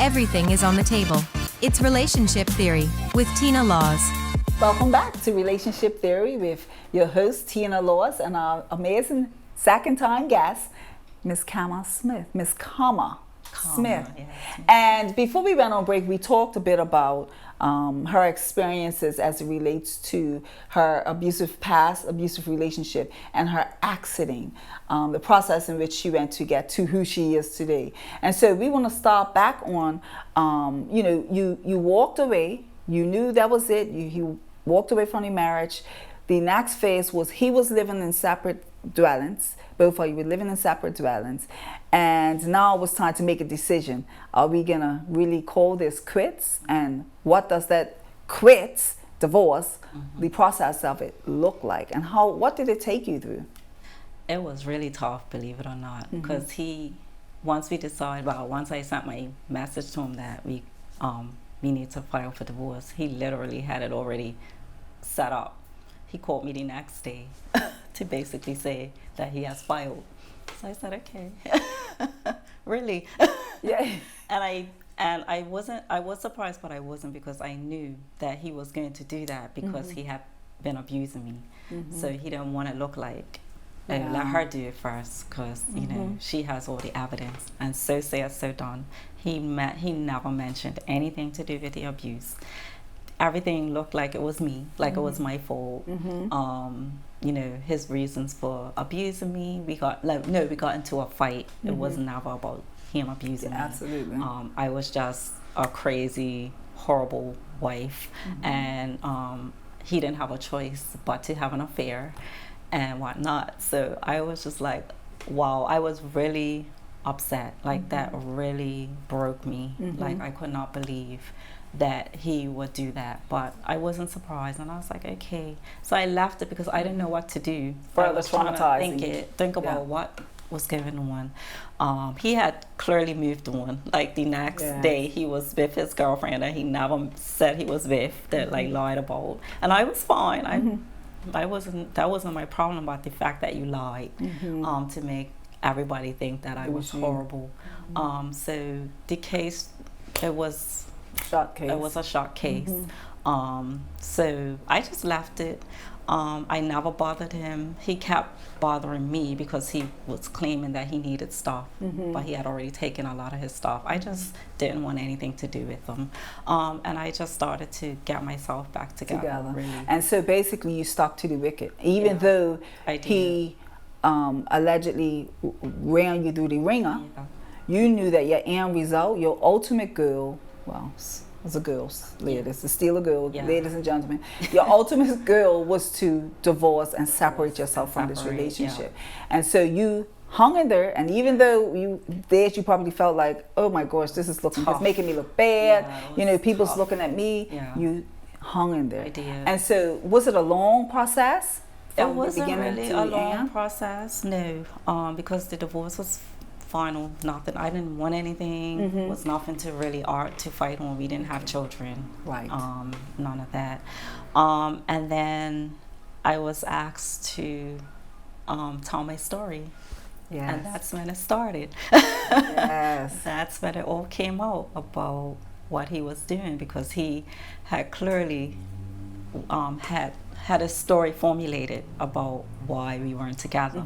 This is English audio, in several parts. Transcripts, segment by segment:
everything is on the table. It's Relationship Theory with Tina Laws. Welcome back to Relationship Theory with your host, Tina Laws, and our amazing second-time guest, Miss Kama Smith. Miss Kama Smith. Yes. And before we went on break, we talked a bit about her experiences as it relates to her past abusive relationship and her exiting, the process in which she went to get to who she is today. And so we want to start back on, you walked away, you knew that was it, you walked away from the marriage. The next phase was he was living in separate dwellings. Both of you were living in separate dwellings. And now it was time to make a decision. Are we going to really call this quits? And what does that quits, divorce, the process of it look like? And what did it take you through? It was really tough, believe it or not, because once I sent my message to him that we need to file for divorce, he literally had it already set up. He called me the next day to basically say that he has filed. So I said, okay. Really? Yeah. And I was surprised, but I wasn't, because I knew that he was going to do that because he had been abusing me. So he didn't want to look like, let her do it first, because she has all the evidence. And so said, so done. He never mentioned anything to do with the abuse. Everything looked like it was me, like it was my fault. His reasons for abusing me, we got into a fight. It was never about him abusing me. Absolutely. I was just a crazy, horrible wife, and he didn't have a choice but to have an affair and whatnot. So I was just like, wow, I was really upset. Like that really broke me. Like I could not believe that he would do that, but I wasn't surprised, and I was like, okay. So I left it because I didn't know what to do. Further traumatizing. Think about what was going on. He had clearly moved on. Like the next day, he was with his girlfriend that he never said he was with, that like lied about, and I was fine. That wasn't my problem, about the fact that you lied to make everybody think that I was horrible. So the case, it was a shock case. So I just left it. I never bothered him. He kept bothering me because he was claiming that he needed stuff, but he had already taken a lot of his stuff. I just didn't want anything to do with him. And I just started to get myself back together. Really. And so basically you stuck to the wicket, even though he allegedly ran you through the ringer. You knew that your end result, your ultimate goal, was a girl's, ladies, to steal a girl, ladies and gentlemen. Your ultimate goal was to divorce and separate yourself from this relationship. And so you hung in there, and even though you probably felt like, oh my gosh, this is it's making me look bad. People's looking at me. You hung in there. I did. And so was it a long process? It wasn't really a long process, no, because the divorce was final. Nothing. I didn't want anything. Was nothing to really to fight on. We didn't have children. Right. None of that. And then I was asked to tell my story. Yes. And that's when it started. Yes. That's when it all came out about what he was doing, because he had clearly had a story formulated about why we weren't together.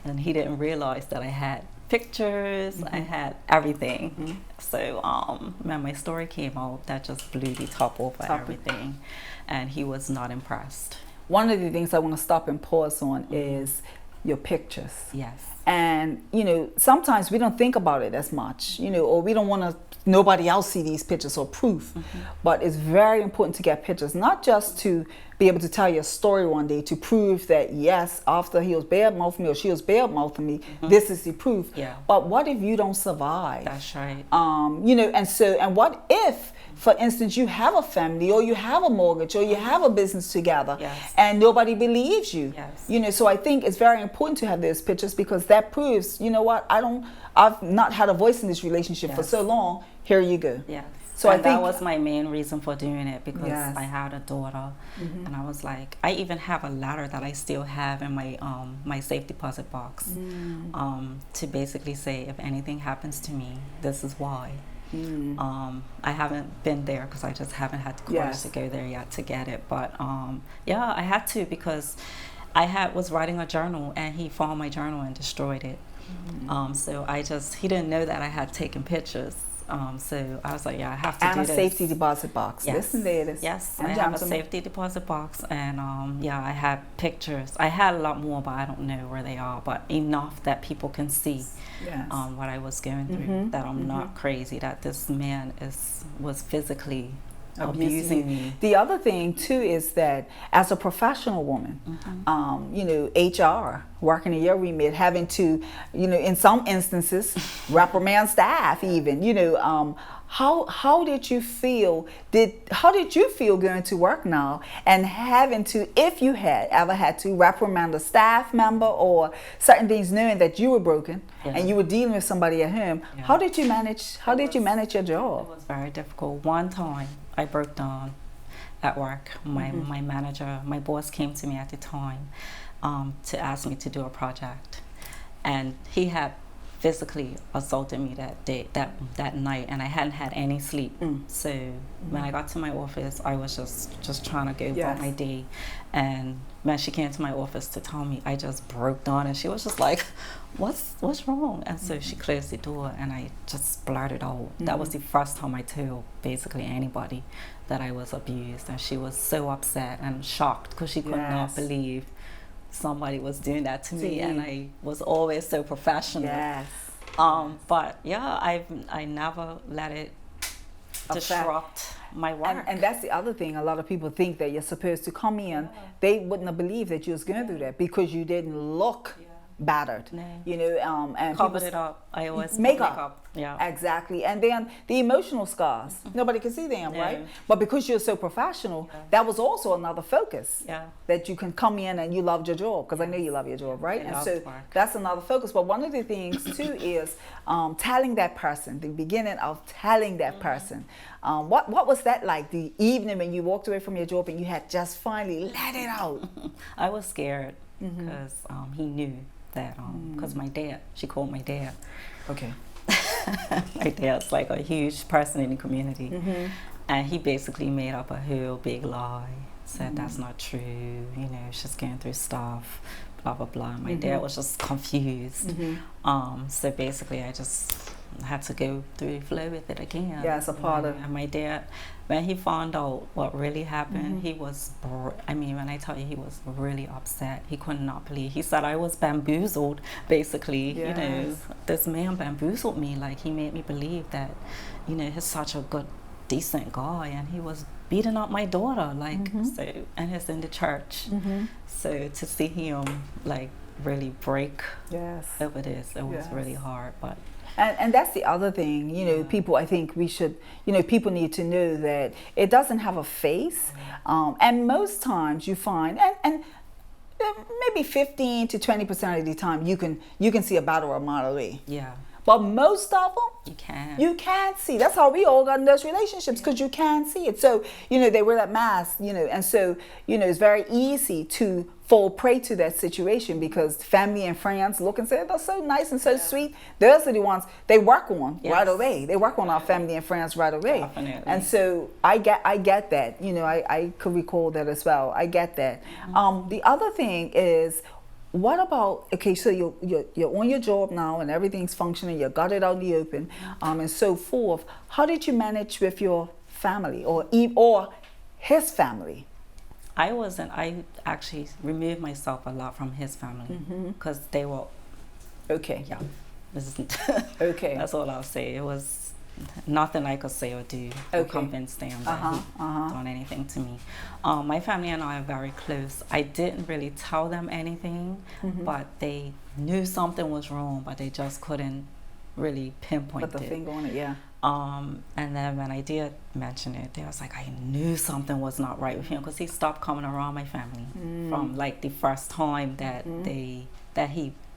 And he didn't realize that I had pictures, I had everything. So when my story came out, that just blew the top off of everything, and he was not impressed. One of the things I want to stop and pause on is your pictures. Yes. And sometimes we don't think about it as much, or we don't want to nobody else see these pictures or proof. But it's very important to get pictures, not just to be able to tell your story one day, to prove that yes, after he was bad-mouthing me or she was bad-mouthing me, this is the proof. But what if you don't survive? That's right. And what if, for instance, you have a family, or you have a mortgage, or you have a business together, and nobody believes you? So I think it's very important to have those pictures, because that proves, I've not had a voice in this relationship for so long. Here you go. So and I think that was my main reason for doing it, because I had a daughter, and I was like, I even have a letter that I still have in my safe deposit box, to basically say, if anything happens to me, this is why. I haven't been there because I just haven't had the courage to go there yet to get it. But yeah, I had to because was writing a journal and he found my journal and destroyed it. So he didn't know that I had taken pictures. So I was like, yeah, I have to do this. And a safety deposit box. Yes. Listen, ladies. Yes, I have a safety deposit box, and yeah, I had pictures. I had a lot more, but I don't know where they are. But enough that people can see what I was going through. That I'm not crazy. That this man was physically abusing me. The other thing too is that as a professional woman, you know, HR working in your remit, having to, you know, in some instances, reprimand staff even, you know, how did you feel? How did you feel going to work now and having to, if you had ever had to reprimand a staff member or certain things, knowing that you were broken and you were dealing with somebody at home? How did you manage? How did you manage your job? It was very difficult. One time I broke down at work. My manager, my boss came to me at the time to ask me to do a project, and he had physically assaulted me that night, and I hadn't had any sleep. So when I got to my office, I was just trying to go about my day, and when she came to my office to tell me, I just broke down, and she was just like, what's wrong? And so she closed the door, and I just blurted out. That was the first time I told basically anybody that I was abused, and she was so upset and shocked because she could not believe somebody was doing that to me, and I was always so professional. But yeah, I never let it disrupt my work. And that's the other thing. A lot of people think that you're supposed to come in. They wouldn't have believed that you was going through that because you didn't look battered, you know, and covered it up. I always makeup. Exactly. And then the emotional scars, nobody can see them, right? But because you're so professional, that was also another focus, that you can come in and you loved your job, because I know you love your job, right? And so that's another focus. But one of the things too is telling that person, the beginning of telling that person. What was that like, the evening when you walked away from your job and you had just finally let it out? I was scared because he knew that, because my dad, she called my dad. Okay. My dad's like a huge person in the community, and he basically made up a whole big lie, said that's not true, you know, she's going through stuff, blah blah blah. My dad was just confused. So basically I just had to go through the flow with it again. Yeah, it's a part of. And my dad, when he found out what really happened, he was, I mean, when I tell you, he was really upset. He could not believe. He said I was bamboozled, basically. You know, this man bamboozled me. Like, he made me believe that, you know, he's such a good, decent guy, and he was beating up my daughter, like, so, and he's in the church. So to see him, like, really break over this, it was really hard, but. And that's the other thing, you know, people, I think we should, you know, people need to know that it doesn't have a face. And most times you find, and maybe 15 to 20% of the time you can see a battle or a mile away. But most of them, you can't see. That's how we all got in those relationships, because you can't see it. So, you know, they wear that mask, you know, and so, you know, it's very easy to fall prey to that situation, because family and friends look and say, they're so nice and so sweet. Those are the ones they work on right away. They work on our family and friends right away. Definitely. And so I get that. You know, I could recall that as well. I get that. The other thing is, what about, okay, so you're on your job now and everything's functioning, you got it out in the open, and so forth. How did you manage with your family or his family? I actually removed myself a lot from his family, because they were, this isn't, that's all I'll say. It was nothing I could say or do to convince them that he done anything to me. My family and I are very close. I didn't really tell them anything, but they knew something was wrong, but they just couldn't really pinpoint it. Put the finger on it, and then when I did mention it, they was like, I knew something was not right with him, because he stopped coming around my family from like the first time that he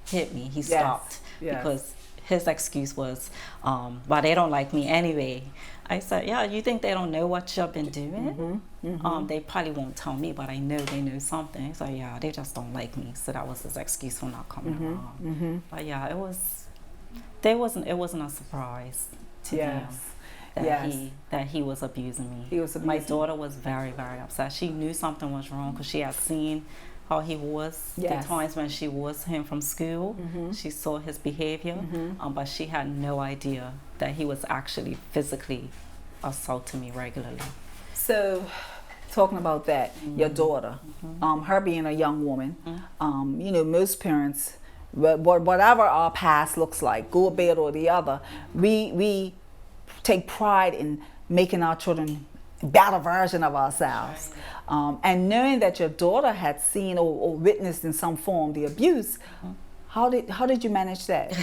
hit me. He stopped because his excuse was, well, they don't like me anyway. I said, yeah, you think they don't know what you've been doing? They probably won't tell me, but I know they know something. He's like, yeah, they just don't like me. So that was his excuse for not coming around. But yeah, it wasn't a surprise to them. that Yes. he was abusing me. He was My abusing you. daughter was very, very upset. She knew something was wrong because she had seen how he was. Yes. The times when she was him from school, she saw his behavior, but she had no idea that he was actually physically assaulting me regularly. So, talking about that, your daughter, her being a young woman, you know, most parents, whatever our past looks like, good, bad, or the other, we take pride in making our children a better version of ourselves. And knowing that your daughter had seen or witnessed in some form the abuse, how did you manage that?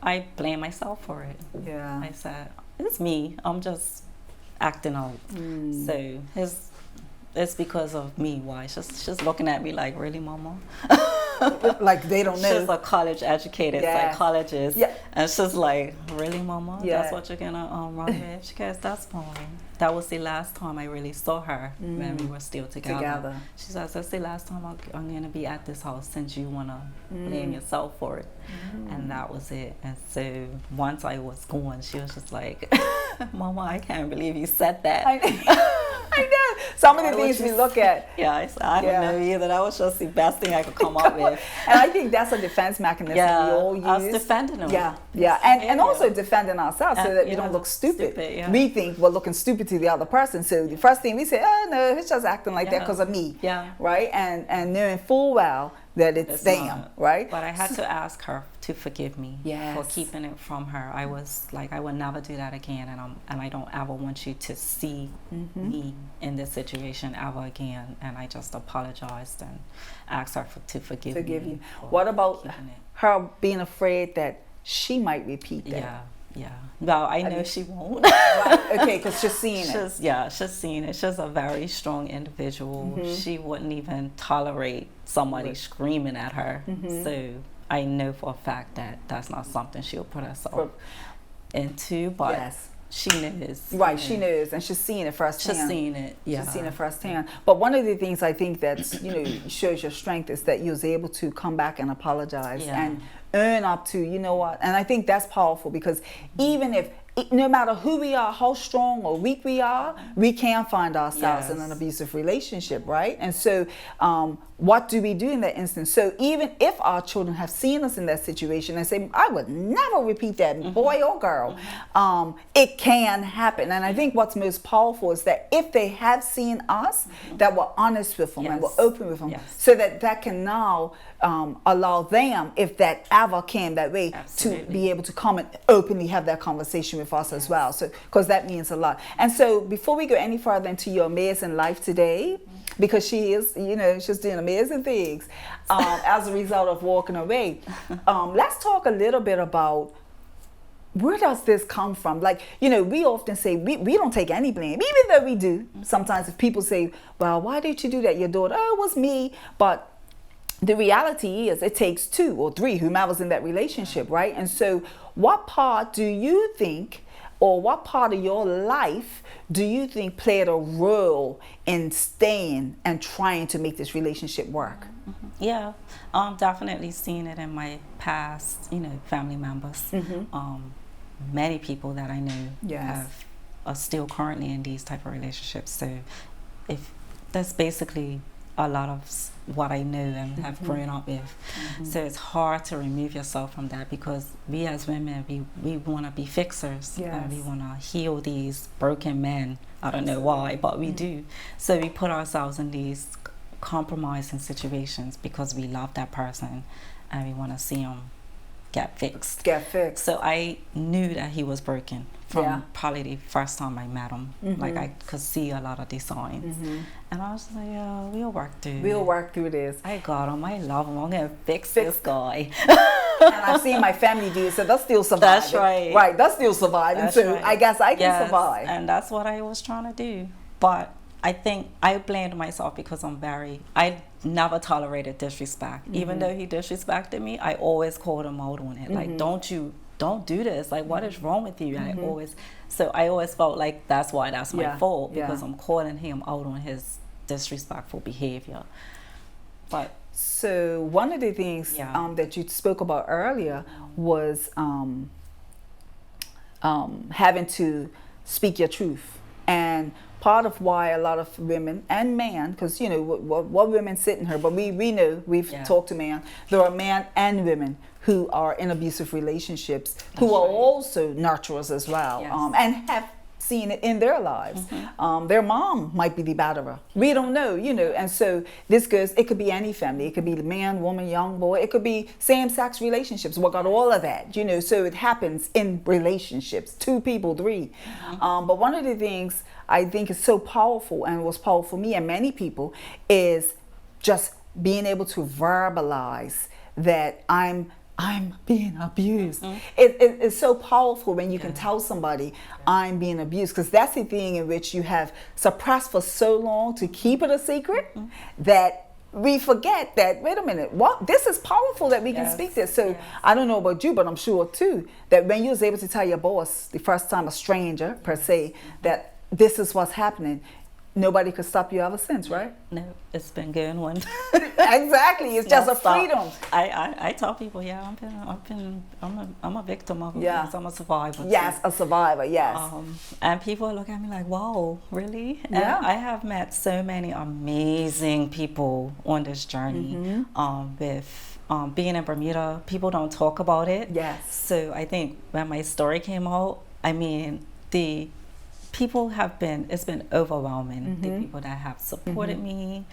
I blame myself for it. Yeah. I said, it's me. I'm just acting out. So it's because of me. Why? She's looking at me like, really, mama? Like they don't know. She's a college-educated psychologist, and she's like, really, mama? That's what you're gonna run with? She goes, that's fine. That was the last time I really saw her when we were still together. She says, that's the last time I'm gonna be at this house since you wanna blame yourself for it. And that was it. And so once I was gone, she was just like, mama, I can't believe you said that. I know. Some of the things we look at. Yeah, I don't know either. That was just the best thing I could come up with. And I think that's a defense mechanism we all use. I was defending them. Yeah. And also defending ourselves so that we don't look stupid. We think we're looking stupid to the other person. So the first thing we say, oh no, he's just acting like that because of me. Right? And knowing full well that it's them, not. right? But I had to ask her to forgive me for keeping it from her. I was like, I would never do that again, and I don't ever want you to see me in this situation ever again. And I just apologized and asked her to forgive me. What about her being afraid that she might repeat that? Yeah. Well, I know she won't. Right. Okay, because she's seeing it. She's seeing it. She's a very strong individual. She wouldn't even tolerate somebody screaming at her. So I know for a fact that that's not something she'll put herself into. But she knows. Right, she knows, and she's seeing it firsthand. She's seeing it. She's seeing it firsthand. But one of the things I think that's shows your strength is that you was able to come back and apologize and earn up to, you know what, and I think that's powerful because even if no matter who we are, how strong or weak we are, we can find ourselves in an abusive relationship, right? And so what do we do in that instance? So even if our children have seen us in that situation and say, I would never repeat that, boy or girl, it can happen. And I think what's most powerful is that if they have seen us, that we're honest with them and we're open with them, so that can now allow them, if that ever came that way, to be able to come and openly have that conversation with us as well. So, because that means a lot. And so before we go any further into your amazing life today, because she is, she's doing amazing things as a result of walking away, let's talk a little bit about where does this come from? Like, we often say we don't take any blame, even though we do. Sometimes if people say, well, why did you do that? Your daughter, oh, it was me. But the reality is it takes two or three, whomever's in that relationship, right? And so what part do you think, or what part of your life do you think played a role in staying and trying to make this relationship work? Yeah, definitely seen it in my past, family members. Many people that I know are still currently in these type of relationships. So if that's basically a lot of what I know and have grown up with. So it's hard to remove yourself from that because we as women, we want to be fixers. And we want to heal these broken men. I don't know why, but we do. So we put ourselves in these compromising situations because we love that person and we want to see them get fixed. So I knew that he was broken from probably the first time I met him. Like I could see a lot of the signs. And I was like, yeah, we'll work through this. I got him. I love him. I'm going to fix this guy. And I've seen my family do it, so that's still surviving. That's right. Right, that's still surviving. So I guess I can survive. And that's what I was trying to do. But I think I blamed myself because I never tolerated disrespect. Even though he disrespected me, I always called him out on it. Like, don't do this. Like, what is wrong with you? I always felt like that's my fault because I'm calling him out on his disrespectful behavior. But so one of the things that you spoke about earlier was having to speak your truth. And part of why a lot of women and men, because you know what women sit in here, but we know, we've talked to men, there are men and women who are in abusive relationships, who are also nurturers as well, and have seen it in their lives. Their mom might be the batterer. We don't know, you know. And so this goes, it could be any family. It could be man, woman, young boy. It could be same-sex relationships. We got all of that, you know. So it happens in relationships, 2 people, 3. But one of the things I think is so powerful, and was powerful for me and many people, is just being able to verbalize that I'm being abused. It's so powerful when you can tell somebody I'm being abused, because that's the thing in which you have suppressed for so long to keep it a secret that we forget that, wait a minute, what, this is powerful that we can speak this. So I don't know about you, but I'm sure too that when you was able to tell your boss the first time, a stranger per se, that this is what's happening, nobody could stop you ever since, right? No, it's been going on. Exactly, it's just a freedom. I tell people, I'm a victim of abuse. I'm a survivor. Yes, a survivor. Yes. And people look at me like, wow, really? And I have met so many amazing people on this journey. With being in Bermuda, people don't talk about it. Yes. So I think when my story came out, I mean, the people have been, it's been overwhelming. The people that have supported me,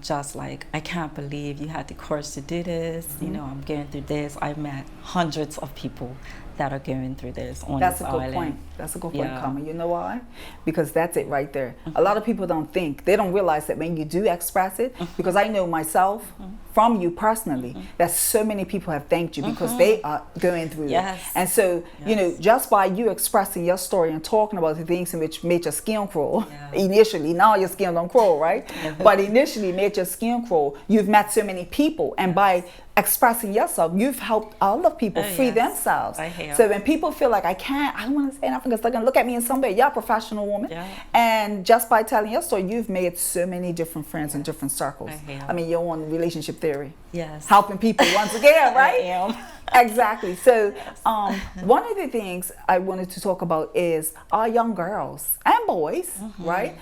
just like, I can't believe you had the courage to do this. You know, I'm going through this. I've met hundreds of people that are going through this on this island. That's a good point. That's a good point, Carmen. You know why? Because that's it right there. A lot of people don't think, they don't realize that when you do express it, because I know myself from you personally, that so many people have thanked you because they are going through it. And so, you know, just by you expressing your story and talking about the things in which made your skin crawl, initially, now your skin don't crawl, right? But initially made your skin crawl, you've met so many people, and by expressing yourself, you've helped other people free themselves. So when people feel like, I don't want to say nothing because they're going to look at me in some way, you're a professional woman. And just by telling your story, you've made so many different friends in different circles. I mean, you're on relationship theory. Helping people once again, right? I am. Exactly. So one of the things I wanted to talk about is our young girls and boys, right?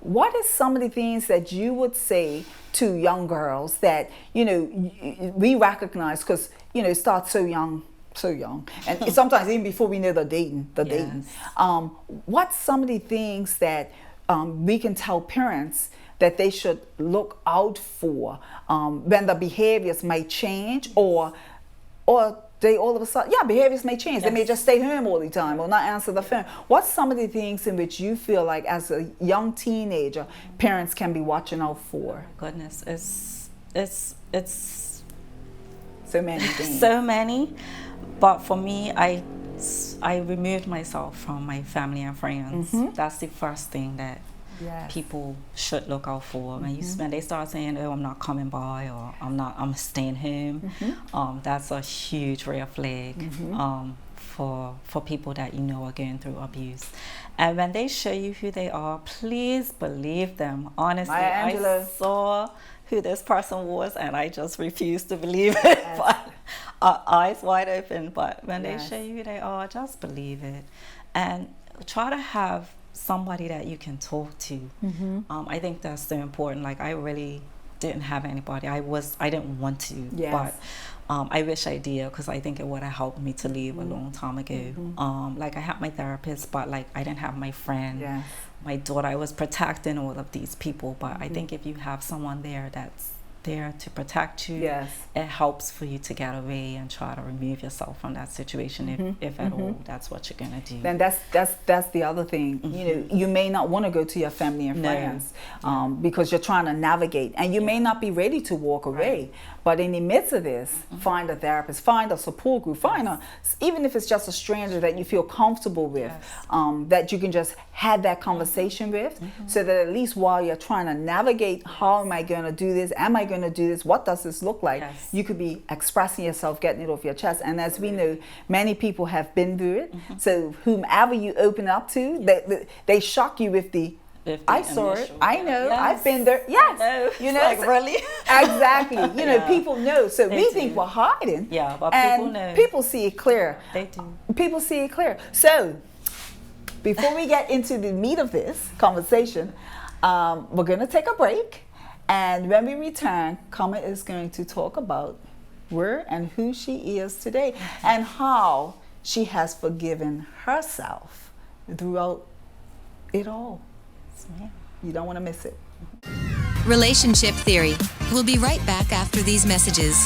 What is some of the things that you would say to young girls that, you know, we recognize, because, you know, it starts so young, and sometimes even before we know they're dating. What's some of the things that we can tell parents that they should look out for when the behaviors might change, or they all of a sudden, behaviors may change. They may just stay home all the time or not answer the phone. What's some of the things in which you feel like as a young teenager, parents can be watching out for? Goodness, it's so many things. So many. But for me, I removed myself from my family and friends. That's the first thing that people should look out for. When they start saying, oh, I'm not coming by, or I'm staying home, that's a huge red flag for people that you know are going through abuse. And when they show you who they are, please believe them. Honestly, I saw who this person was and I just refused to believe it. But eyes wide open. But when they show you who they are, just believe it. And try to have somebody that you can talk to. I think that's so important. Like, I really didn't have anybody. I didn't want to, but I wish I did, because I think it would have helped me to leave a long time ago. Like, I had my therapist, but like, I didn't have my friend, my daughter. I was protecting all of these people, but I think if you have someone there that's there to protect you, it helps for you to get away and try to remove yourself from that situation, if at all that's what you're gonna do. Then that's the other thing. You know, you may not want to go to your family and friends because you're trying to navigate, and you may not be ready to walk away. But in the midst of this, find a therapist, find a support group, even if it's just a stranger that you feel comfortable with, that you can just have that conversation with, so that at least while you're trying to navigate, how am I going to do this? Am I going to do this? What does this look like? You could be expressing yourself, getting it off your chest. And as we know, many people have been through it. So whomever you open up to, they shock you with the, I saw it. I know. I've been there. Yes. You know, like, really? Exactly. You know, people know. So we think we're hiding. But and people know. People see it clear. They do. People see it clear. So before we get into the meat of this conversation, we're going to take a break. And when we return, Kama is going to talk about where and who she is today and how she has forgiven herself throughout it all. You don't want to miss it. Relationship Theory. We'll be right back after these messages.